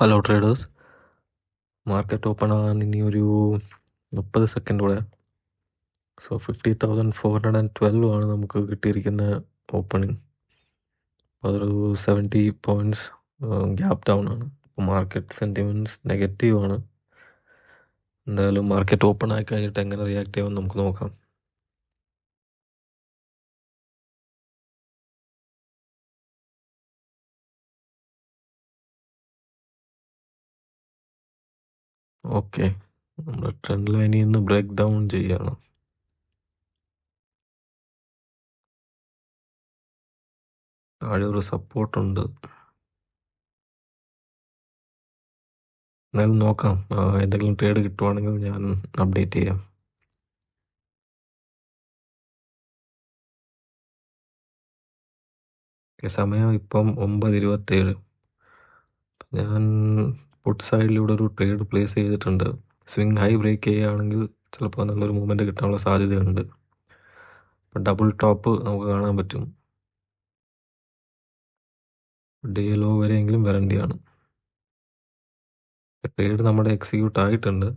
Hello traders, market open ആകാൻ ഇനി ഒരു 30 സെക്കൻഡ് കൂടെ. 50,412 ആണ് നമുക്ക് കിട്ടിയിരിക്കുന്ന ഓപ്പണിംഗ്. അതൊരു 70 പോയിൻറ്റ്സ് ഗ്യാപ്പ് ഡൗൺ ആണ്. മാർക്കറ്റ് സെൻറ്റിമെൻറ്റ്സ് നെഗറ്റീവ് ആണ്. എന്തായാലും മാർക്കറ്റ് ഓപ്പൺ ആയി കഴിഞ്ഞിട്ട് എങ്ങനെ റിയാക്ട് ചെയ്യുമെന്ന് നമുക്ക് നോക്കാം. ഓക്കെ, നമ്മുടെ ട്രെൻഡ് ലൈനിൽ നിന്ന് ബ്രേക്ക് ഡൗൺ ചെയ്യാണ്. താഴെ ഒരു സപ്പോർട്ടുണ്ട്. എന്തായാലും നോക്കാം. എന്തെങ്കിലും ട്രേഡ് കിട്ടുവാണെങ്കിൽ ഞാൻ അപ്ഡേറ്റ് ചെയ്യാം. സമയം ഇപ്പം 9:27. ഞാൻ പുട്ട് സൈഡിലൂടെ ഒരു ട്രേഡ് പ്ലേസ് ചെയ്തിട്ടുണ്ട്. സ്വിംഗ് ഹൈ ബ്രേക്ക് ചെയ്യുകയാണെങ്കിൽ ചിലപ്പോൾ നല്ലൊരു മൂവ്മെൻറ്റ് കിട്ടാനുള്ള സാധ്യതയുണ്ട്. അപ്പം ഡബിൾ ടോപ്പ് നമുക്ക് കാണാൻ പറ്റും. ഡേ ലോ വരെയെങ്കിലും വരേണ്ടിയാണ്. ട്രേഡ് നമ്മുടെ എക്സിക്യൂട്ട് ആയിട്ടുണ്ട്.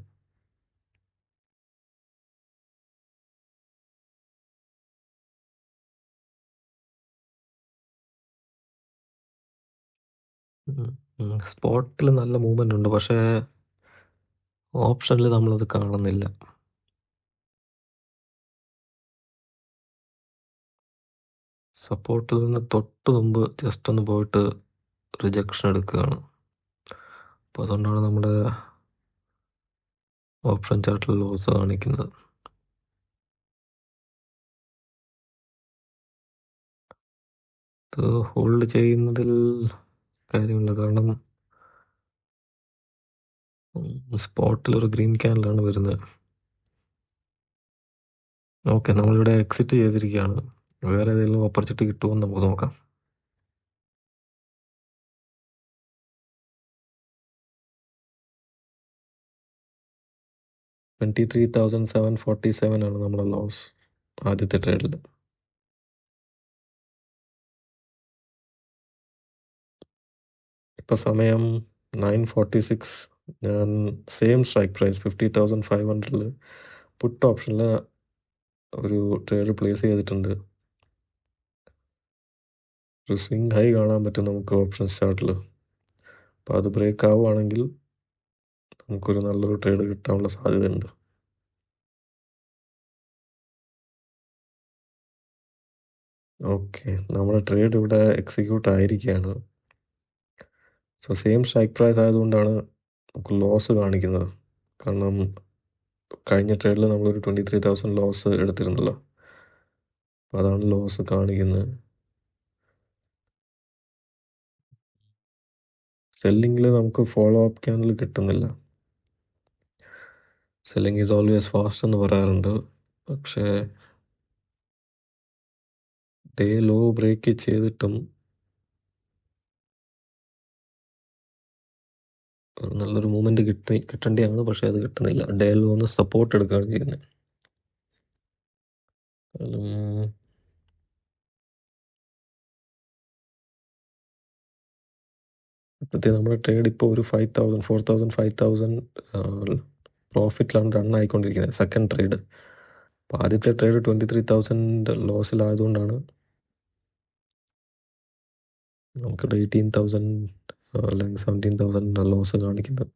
സ്പോട്ടിൽ നല്ല മൂവ്മെൻ്റ് ഉണ്ട്, പക്ഷേ ഓപ്ഷനിൽ നമ്മളത് കാണുന്നില്ല. സപ്പോർട്ടിൽ നിന്ന് തൊട്ട് മുമ്പ് ജസ്റ്റ് ഒന്ന് പോയിട്ട് റിജക്ഷൻ എടുക്കുകയാണ്. അപ്പോൾ അതുകൊണ്ടാണ് നമ്മുടെ ഓപ്ഷൻ ചാർട്ടിൽ ലോസ് കാണിക്കുന്നത്. ഇത് ഹോൾഡ് ചെയ്യുന്നതിൽ കാര്യമില്ല, കാരണം സ്പോട്ടിൽ ഒരു ഗ്രീൻ ക്യാൻഡിലാണ് വരുന്നത്. ഓക്കെ, നമ്മളിവിടെ എക്സിറ്റ് ചെയ്തിരിക്കുകയാണ്. വേറെ ഏതെങ്കിലും ഓപ്പർച്യൂണിറ്റി കിട്ടുമോ എന്ന് നമുക്ക് നോക്കാം. $23,747 ആണ് നമ്മുടെ ലോസ് ആദ്യത്തെ ട്രേഡിൽ. ഇപ്പം സമയം 9:46. ഞാൻ സെയിം സ്ട്രൈക്ക് പ്രൈസ് 50,500 പുട്ട് ഓപ്ഷനിൽ ഒരു ട്രേഡ് പ്ലേസ് ചെയ്തിട്ടുണ്ട്. ഒരു സ്വിംഗ് ഹൈ കാണാൻ പറ്റും നമുക്ക് ഓപ്ഷൻസ് ചാർട്ടിൽ. അപ്പോൾ അത് ബ്രേക്ക് ആവുകയാണെങ്കിൽ നമുക്കൊരു നല്ലൊരു ട്രേഡ് കിട്ടാനുള്ള സാധ്യതയുണ്ട്. ഓക്കെ, നമ്മുടെ ട്രേഡ് ഇവിടെ എക്സിക്യൂട്ട് ആയിരിക്കുകയാണ്. സോ സെയിം സ്ട്രൈക്ക് പ്രൈസ് ആയതുകൊണ്ടാണ് നമുക്ക് ലോസ് കാണിക്കുന്നത്. കാരണം കഴിഞ്ഞ ട്രേഡിൽ നമ്മളൊരു 23,000 ലോസ് എടുത്തിരുന്നല്ലോ, അപ്പോൾ അതാണ് ലോസ് കാണിക്കുന്നത്. സെല്ലിങ്ങിൽ നമുക്ക് ഫോളോ അപ്പ് ക്യാൻഡിൽ കിട്ടുന്നില്ല. സെല്ലിങ് ഈസ് ഓൾവേസ് ഫാസ്റ്റ് എന്ന് പറയാറുണ്ട്, പക്ഷേ ഡേ ലോ ബ്രേക്ക് ചെയ്തിട്ടും നല്ലൊരു മൂവ്മെൻറ്റ് കിട്ടേണ്ടതാണ്, പക്ഷേ അത് കിട്ടുന്നില്ല. ഡേ ലോ ഒന്ന് സപ്പോർട്ട് എടുക്കുകയാണ് ചെയ്യുന്നത്. സത്യത്തിൽ നമ്മുടെ ട്രേഡ് ഇപ്പോൾ ഒരു 4,000 പ്രോഫിറ്റിലാണ് റൺ ആയിക്കൊണ്ടിരിക്കുന്നത്, സെക്കൻഡ് ട്രേഡ്. അപ്പോൾ ആദ്യത്തെ ട്രേഡ് 23,000 ലോസിലായതുകൊണ്ടാണ് നമുക്കിവിടെ 18,000 അല്ലെങ്കിൽ 17,000 ലോസ് കാണിക്കുന്നത്.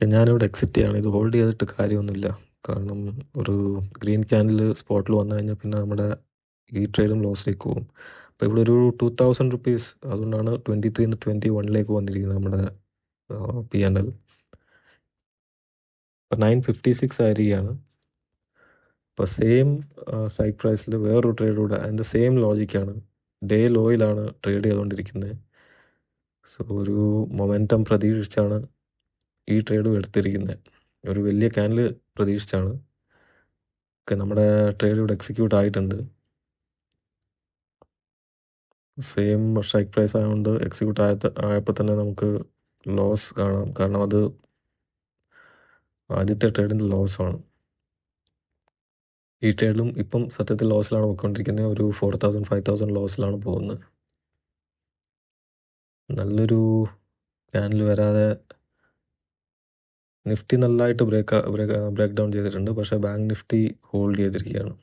ഞാനിവിടെ എക്സിറ്റ് ചെയ്യാണ്. ഇത് ഹോൾഡ് ചെയ്തിട്ട് കാര്യമൊന്നുമില്ല, കാരണം ഒരു ഗ്രീൻ ക്യാൻഡിൽ സ്പോട്ടിൽ വന്നു കഴിഞ്ഞാൽ പിന്നെ നമ്മുടെ ഈ ട്രേഡും ലോസിലേക്ക് പോകും. അപ്പോൾ ഇവിടെ ഒരു 2,000 റുപ്പീസ്, അതുകൊണ്ടാണ് 23 21 വന്നിരിക്കുന്നത് നമ്മുടെ P&L. ഇപ്പോൾ 9:56 ആയിരിക്കുകയാണ്. ഇപ്പോൾ സെയിം സ്ട്രൈക്ക് പ്രൈസിൽ വേറൊരു ട്രേഡ് കൂടെ അതിൻ്റെ സെയിം ലോജിക്കാണ്. ഡേ ലോയിലാണ് ട്രേഡ് ചെയ്തുകൊണ്ടിരിക്കുന്നത്. സോ ഒരു മൊമെൻറ്റം പ്രതീക്ഷിച്ചാണ് ഈ ട്രേഡും എടുത്തിരിക്കുന്നത്. ഒരു വലിയ ക്യാനിൽ പ്രതീക്ഷിച്ചാണ്. ഓക്കെ, നമ്മുടെ ട്രേഡ് ഇവിടെ എക്സിക്യൂട്ട് ആയിട്ടുണ്ട്. സെയിം സ്ട്രൈക്ക് പ്രൈസ് ആയതുകൊണ്ട് എക്സിക്യൂട്ട് ആയപ്പോൾ തന്നെ നമുക്ക് ലോസ് കാണാം. കാരണം അത് ആദ്യത്തെ ട്രേഡിൻ്റെ ലോസാണ്. ഈ ട്രേഡിലും ഇപ്പം സത്യത്തിൽ ലോസിലാണ് പോയിക്കൊണ്ടിരിക്കുന്നത്. ഒരു 4,000 5,000 ലോസിലാണ് പോകുന്നത്. നല്ലൊരു ക്യാനിൽ വരാതെ നിഫ്റ്റി നല്ലതായിട്ട് ബ്രേക്ക് ഡൗൺ ചെയ്തിട്ടുണ്ട്. പക്ഷേ ബാങ്ക് നിഫ്റ്റി ഹോൾഡ് ചെയ്തിരിക്കുകയാണ്.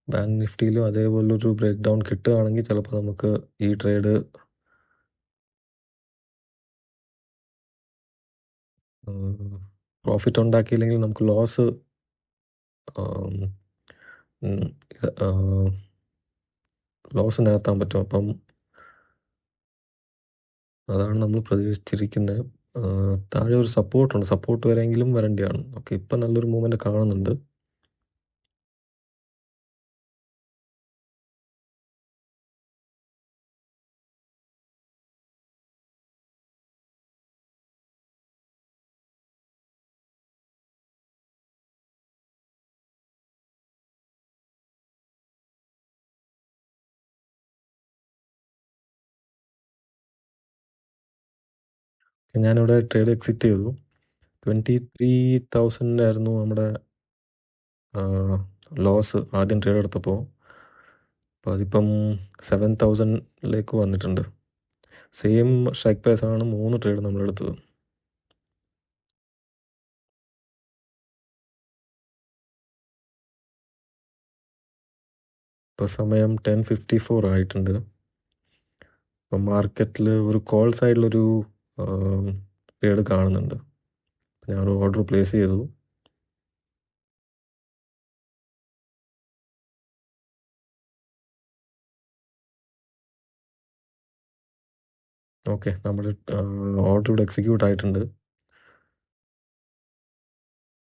ബാങ്ക് നിഫ്റ്റിയിലും അതേപോലൊരു ബ്രേക്ക് ഡൗൺ കിട്ടുകയാണെങ്കിൽ ചിലപ്പോൾ നമുക്ക് ഈ ട്രേഡ് പ്രോഫിറ്റ് ഉണ്ടാക്കിയില്ലെങ്കിൽ നമുക്ക് ലോസ് നികത്താൻ പറ്റും. അപ്പം അതാണ് നമ്മൾ പ്രതീക്ഷിച്ചിരിക്കുന്നത്. താഴെ ഒരു സപ്പോർട്ട് വരെയെങ്കിലും വരേണ്ടതാണ്. ഓക്കെ, ഇപ്പം നല്ലൊരു മൂവ്മെൻറ്റ് കാണുന്നുണ്ട്. ഞാനിവിടെ ട്രേഡ് എക്സിറ്റ് ചെയ്തു. 23,000 ആയിരുന്നു നമ്മുടെ ലോസ് ആദ്യം ട്രേഡ് എടുത്തപ്പോൾ. അപ്പോൾ അതിപ്പം 7,000 വന്നിട്ടുണ്ട്. സെയിം സ്ട്രൈക്ക് പ്രൈസ് ആണ് 3 ട്രേഡ് നമ്മളെടുത്തത്. ഇപ്പോൾ സമയം 10:54 ആയിട്ടുണ്ട്. ഇപ്പം മാർക്കറ്റിൽ ഒരു കോൾ സൈഡിലൊരു ട്രേഡ് കാണുന്നുണ്ട്. ഞാനൊരു ഓർഡർ പ്ലേസ് ചെയ്തു. ഓക്കെ, നമ്മുടെ ഓർഡർ ഇവിടെ എക്സിക്യൂട്ട് ആയിട്ടുണ്ട്.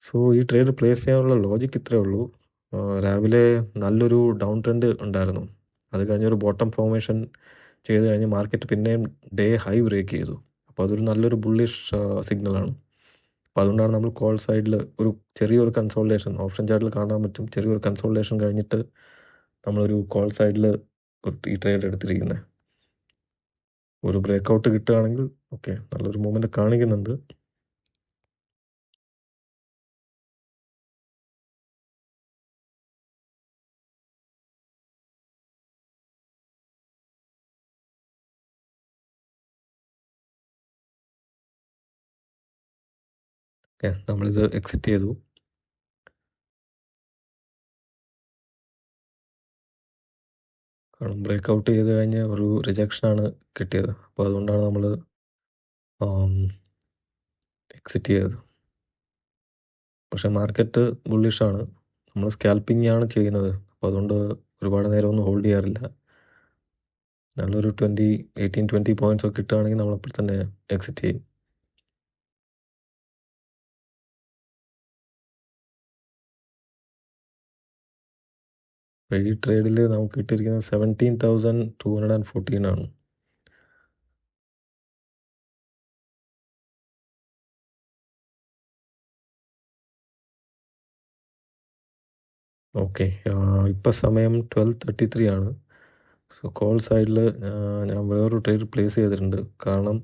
സോ ഈ ട്രേഡ് പ്ലേസ് ചെയ്യാനുള്ള ലോജിക്ക് ഇത്രയേ ഉള്ളൂ. രാവിലെ നല്ലൊരു ഡൗൺ ട്രെൻഡ് ഉണ്ടായിരുന്നു. അത് കഴിഞ്ഞൊരു ബോട്ടം ഫോർമേഷൻ ചെയ്ത് കഴിഞ്ഞ് മാർക്കറ്റ് പിന്നെയും ഡേ ഹൈ ബ്രേക്ക് ചെയ്തു. അപ്പോൾ അതൊരു നല്ലൊരു ബുള്ളിഷ് സിഗ്നലാണ്. അപ്പോൾ അതുകൊണ്ടാണ് നമ്മൾ കോൾ സൈഡിൽ ഒരു ചെറിയൊരു കൺസോൾട്ടേഷൻ ഓപ്ഷൻ ചാർട്ടിൽ കാണാൻ പറ്റും. ചെറിയൊരു കൺസോൾട്ടേഷൻ കഴിഞ്ഞിട്ട് നമ്മളൊരു കോൾ സൈഡിൽ ഈ ട്രേഡ് എടുത്തിരിക്കുന്നത്. ഒരു ബ്രേക്ക് ഔട്ട് കിട്ടുകയാണെങ്കിൽ ഓക്കെ, നല്ലൊരു മൂവ്മെൻറ്റ് കാണിക്കുന്നുണ്ട്. ഓക്കെ, നമ്മളിത് എക്സിറ്റ് ചെയ്തു. കാരണം ബ്രേക്ക് ഔട്ട് ചെയ്ത് കഴിഞ്ഞ് ഒരു റിജക്ഷനാണ് കിട്ടിയത്. അപ്പോൾ അതുകൊണ്ടാണ് നമ്മൾ എക്സിറ്റ് ചെയ്തത്. പക്ഷേ മാർക്കറ്റ് ബുള്ളിഷാണ്. നമ്മൾ സ്കാൽപ്പിംഗ് ആണ് ചെയ്യുന്നത്. അപ്പോൾ അതുകൊണ്ട് ഒരുപാട് നേരം ഒന്നും ഹോൾഡ് ചെയ്യാറില്ല. നല്ലൊരു 18-20 പോയിൻറ്റ്സ് ഒക്കെ കിട്ടുകയാണെങ്കിൽ നമ്മളപ്പോൾ തന്നെ എക്സിറ്റ് ചെയ്യും. അപ്പോൾ ഈ ട്രേഡിൽ നമുക്ക് കിട്ടിയിരിക്കുന്നത് 17,214 ആണ്. ഓക്കെ, ഇപ്പം സമയം 12:33 ആണ്. സോ കോൾ സൈഡിൽ ഞാൻ വേറൊരു ട്രേഡ് പ്ലേസ് ചെയ്തിട്ടുണ്ട്. കാരണം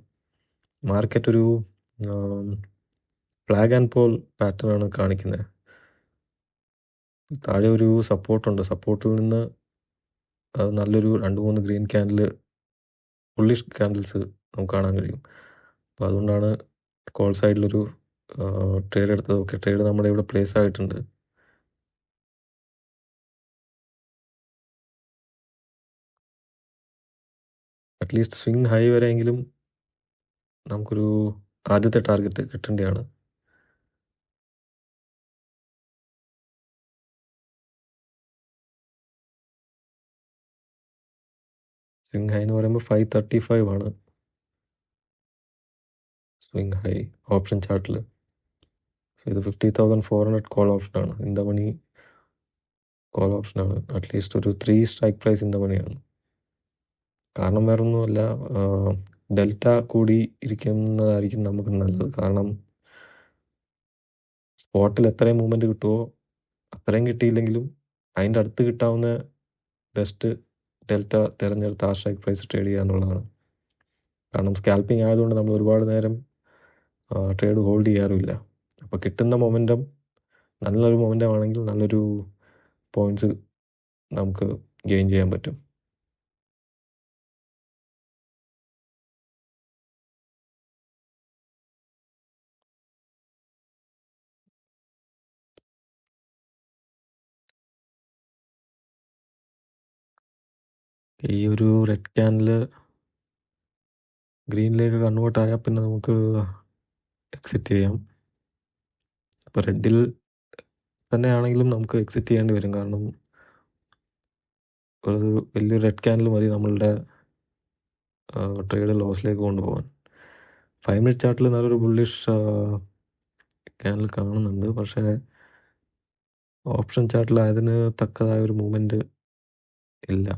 മാർക്കറ്റ് ഒരു ഫ്ലാഗ് ആൻഡ് പോൾ പാറ്റേൺ ആണ് കാണിക്കുന്നത്. താഴെ ഒരു സപ്പോർട്ടുണ്ട്. സപ്പോർട്ടിൽ നിന്ന് അത് നല്ലൊരു 2-3 ഗ്രീൻ ബുള്ളിഷ് ക്യാൻഡിൽസ് നമുക്ക് കാണാൻ കഴിയും. അപ്പോൾ അതുകൊണ്ടാണ് കോൾ സൈഡിലൊരു ട്രേഡ് എടുത്തത്. ഓക്കെ, ട്രേഡ് നമ്മുടെ ഇവിടെ പ്ലേസ് ആയിട്ടുണ്ട്. അറ്റ്ലീസ്റ്റ് സ്വിങ് ഹൈ വരെയെങ്കിലും നമുക്കൊരു ആദ്യത്തെ ടാർഗറ്റ് കിട്ടേണ്ടതാണ്. സ്വിങ് ഹൈ എന്ന് പറയുമ്പോൾ 535 ആണ് സ്വിങ് ഹൈ ഓപ്ഷൻ ചാർട്ടിൽ. സോ ഇത് 50,400 കോൾ ഓപ്ഷനാണ്. ഇൻ ദ മണി കോൾ ഓപ്ഷനാണ്. അറ്റ്ലീസ്റ്റ് ഒരു 3 സ്ട്രൈക്ക് പ്രൈസ് ഇൻ ദ മണിയാണ്. കാരണം വേറൊന്നുമല്ല, ഡെൽറ്റ കൂടി ഇരിക്കുന്നതായിരിക്കും നമുക്ക് നല്ലത്. കാരണം സ്പോട്ടിൽ എത്രയും മൂവ്മെൻറ്റ് കിട്ടുമോ അത്രയും കിട്ടിയില്ലെങ്കിലും അതിൻ്റെ അടുത്ത് കിട്ടാവുന്ന ബെസ്റ്റ് ഡെൽറ്റ തിരഞ്ഞെടുത്ത് ആ സ്ട്രൈക്ക് പ്രൈസ് ട്രേഡ് ചെയ്യുക എന്നുള്ളതാണ്. കാരണം സ്കാൽപ്പിംഗ് ആയതുകൊണ്ട് നമ്മൾ ഒരുപാട് നേരം ട്രേഡ് ഹോൾഡ് ചെയ്യാറുമില്ല. അപ്പോൾ കിട്ടുന്ന മൊമെൻറ്റം നല്ലൊരു മൊമെൻറ്റം ആണെങ്കിൽ നല്ലൊരു പോയിൻറ്റ്സ് നമുക്ക് ഗെയിൻ ചെയ്യാൻ പറ്റും. ഈ ഒരു റെഡ് ക്യാനിൽ ഗ്രീനിലേക്ക് കൺവേർട്ട് ആയാൽ പിന്നെ നമുക്ക് എക്സിറ്റ് ചെയ്യാം. ഇപ്പോൾ റെഡിൽ തന്നെയാണെങ്കിലും നമുക്ക് എക്സിറ്റ് ചെയ്യേണ്ടി വരും. കാരണം ഒരു വലിയൊരു റെഡ് ക്യാനിൽ മതി നമ്മളുടെ ട്രേഡ് ലോസിലേക്ക് കൊണ്ടുപോകാൻ. 5 മിനിറ്റ് ചാർട്ടിൽ നല്ലൊരു ബുള്ളിഷ് ക്യാനിൽ കാണുന്നുണ്ട്. പക്ഷേ ഓപ്ഷൻ ചാർട്ടിൽ അതിന് തക്കതായ ഒരു മൂവ്മെൻറ്റ് ഇല്ല.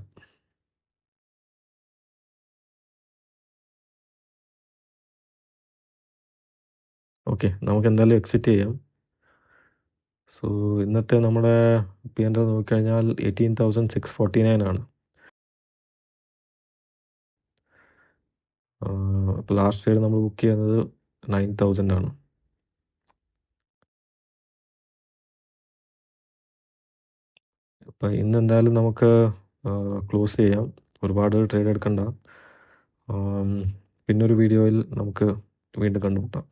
ഓക്കെ, നമുക്ക് എന്തായാലും എക്സിറ്റ് ചെയ്യാം. സോ ഇന്നത്തെ നമ്മുടെ P&L നോക്കിക്കഴിഞ്ഞാൽ 18,649 ആണ്. ഇപ്പോൾ ലാസ്റ്റ് ട്രേഡ് നമ്മൾ ബുക്ക് ചെയ്യുന്നത് 9,000 ആണ്. അപ്പം ഇന്ന് എന്തായാലും നമുക്ക് ക്ലോസ് ചെയ്യാം. ഒരുപാട് ട്രേഡ് എടുക്കണ്ട. പിന്നൊരു വീഡിയോയിൽ നമുക്ക് വീണ്ടും കണ്ടുമുട്ടാം.